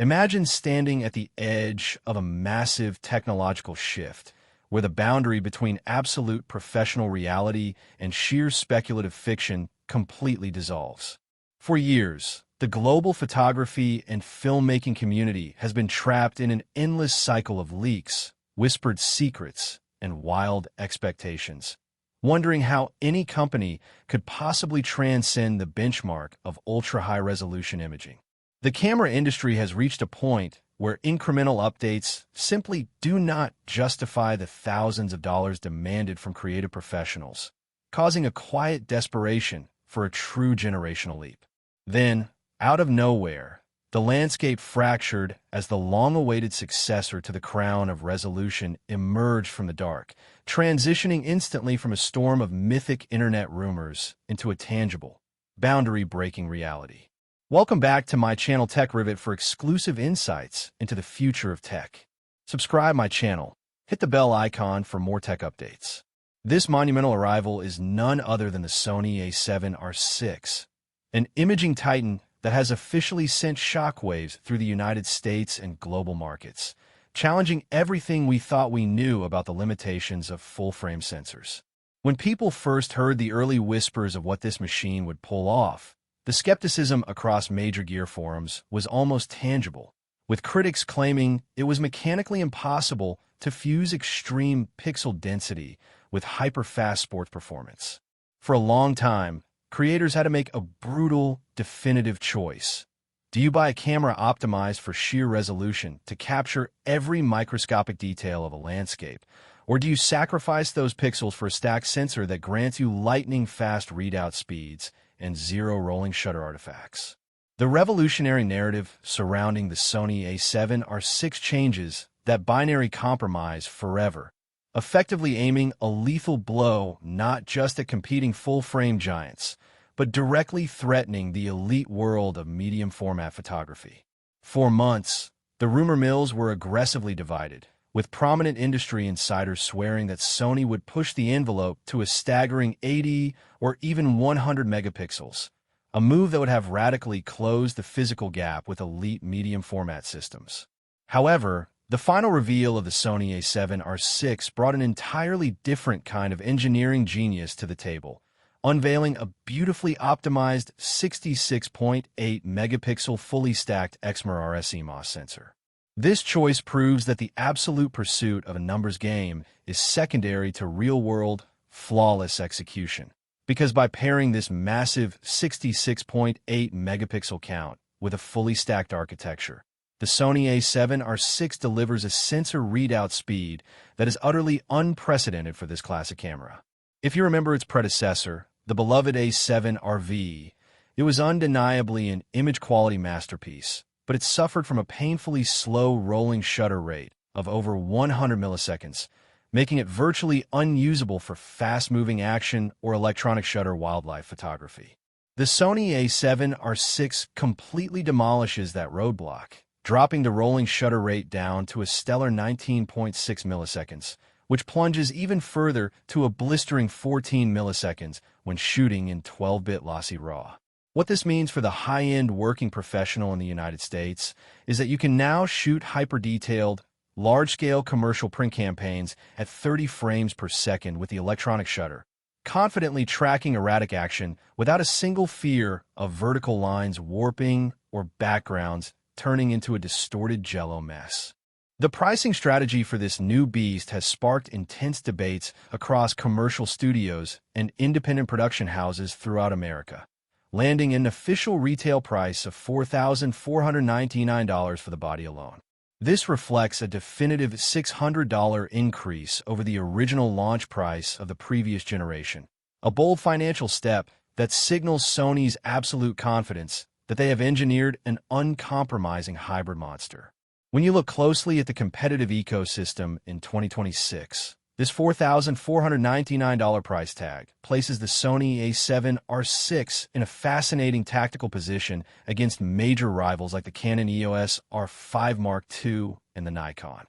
Imagine standing at the edge of a massive technological shift, where the boundary between absolute professional reality and sheer speculative fiction completely dissolves. For years, the global photography and filmmaking community has been trapped in an endless cycle of leaks, whispered secrets, and wild expectations, wondering how any company could possibly transcend the benchmark of ultra-high-resolution imaging. The camera industry has reached a point where incremental updates simply do not justify the thousands of dollars demanded from creative professionals, causing a quiet desperation for a true generational leap. Then, out of nowhere, the landscape fractured as the long-awaited successor to the crown of resolution emerged from the dark, transitioning instantly from a storm of mythic internet rumors into a tangible, boundary-breaking reality. Welcome back to my channel Tech Rivet for exclusive insights into the future of tech. Subscribe my channel, hit the bell icon for more tech updates. This monumental arrival is none other than the Sony A7R VI, an imaging titan that has officially sent shockwaves through the United States and global markets, challenging everything we thought we knew about the limitations of full-frame sensors. When people first heard the early whispers of what this machine would pull off, the skepticism across major gear forums was almost tangible, with critics claiming it was mechanically impossible to fuse extreme pixel density with hyper-fast sports performance. For a long time, creators had to make a brutal, definitive choice. Do you buy a camera optimized for sheer resolution to capture every microscopic detail of a landscape, or do you sacrifice those pixels for a stacked sensor that grants you lightning-fast readout speeds and zero rolling shutter artifacts? The revolutionary narrative surrounding the Sony A7R VI changes that binary compromise forever, effectively aiming a lethal blow not just at competing full-frame giants, but directly threatening the elite world of medium-format photography. For months, the rumor mills were aggressively divided, with prominent industry insiders swearing that Sony would push the envelope to a staggering 80 or even 100 megapixels, a move that would have radically closed the physical gap with elite medium-format systems. However, the final reveal of the Sony A7R VI brought an entirely different kind of engineering genius to the table, unveiling a beautifully optimized 66.8 megapixel fully stacked Exmor RS CMOS sensor. This choice proves that the absolute pursuit of a numbers game is secondary to real-world, flawless execution, because by pairing this massive 66.8 megapixel count with a fully stacked architecture, the Sony A7R VI delivers a sensor readout speed that is utterly unprecedented for this class of camera. If you remember its predecessor, the beloved A7R VI, it was undeniably an image quality masterpiece, but it suffered from a painfully slow rolling shutter rate of over 100 milliseconds, making it virtually unusable for fast-moving action or electronic shutter wildlife photography. The Sony A7R VI completely demolishes that roadblock, dropping the rolling shutter rate down to a stellar 19.6 milliseconds, which plunges even further to a blistering 14 milliseconds when shooting in 12-bit lossy RAW. What this means for the high-end working professional in the United States is that you can now shoot hyper-detailed, large-scale commercial print campaigns at 30 frames per second with the electronic shutter, confidently tracking erratic action without a single fear of vertical lines warping or backgrounds turning into a distorted jello mess. The pricing strategy for this new beast has sparked intense debates across commercial studios and independent production houses throughout America, landing an official retail price of $4,499 for the body alone. This reflects a definitive $600 increase over the original launch price of the previous generation, a bold financial step that signals Sony's absolute confidence that they have engineered an uncompromising hybrid monster. When you look closely at the competitive ecosystem in 2026, this $4,499 price tag places the Sony A7R VI in a fascinating tactical position against major rivals like the Canon EOS R5 Mark II and the Nikon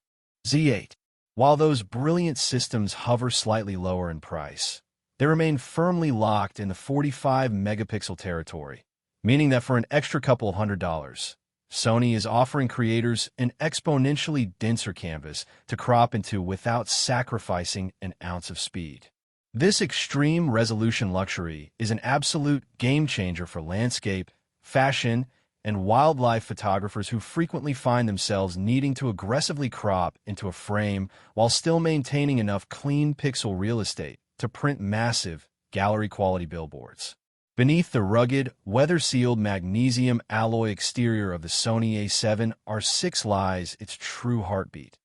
Z8. While those brilliant systems hover slightly lower in price, they remain firmly locked in the 45 megapixel territory, meaning that for an extra couple of $100, Sony is offering creators an exponentially denser canvas to crop into without sacrificing an ounce of speed. This extreme resolution luxury is an absolute game-changer for landscape, fashion, and wildlife photographers who frequently find themselves needing to aggressively crop into a frame while still maintaining enough clean pixel real estate to print massive, gallery-quality billboards. Beneath the rugged, weather-sealed magnesium alloy exterior of the Sony A7R VI lies its true heartbeat,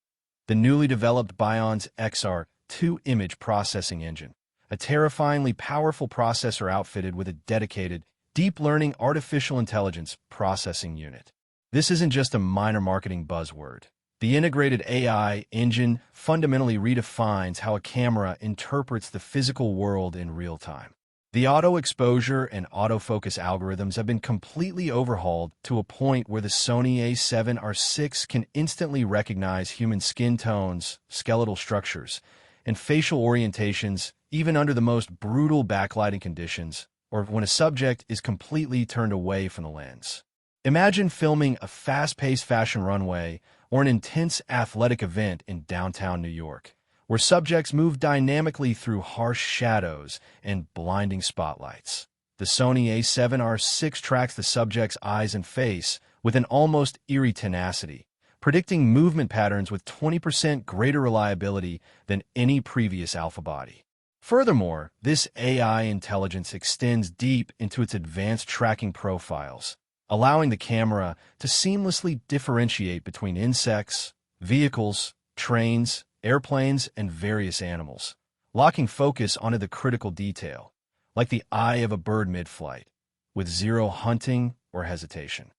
the newly developed BIONZ XR2 image processing engine, a terrifyingly powerful processor outfitted with a dedicated, deep-learning artificial intelligence processing unit. This isn't just a minor marketing buzzword. The integrated AI engine fundamentally redefines how a camera interprets the physical world in real time. The auto exposure and autofocus algorithms have been completely overhauled to a point where the Sony A7R VI can instantly recognize human skin tones, skeletal structures, and facial orientations even under the most brutal backlighting conditions, or when a subject is completely turned away from the lens. Imagine filming a fast-paced fashion runway or an intense athletic event in downtown New York, where subjects move dynamically through harsh shadows and blinding spotlights. The Sony A7R VI tracks the subject's eyes and face with an almost eerie tenacity, predicting movement patterns with 20% greater reliability than any previous alpha body. Furthermore, this AI intelligence extends deep into its advanced tracking profiles, allowing the camera to seamlessly differentiate between insects, vehicles, trains, airplanes, and various animals, locking focus onto the critical detail, like the eye of a bird mid-flight, with zero hunting or hesitation.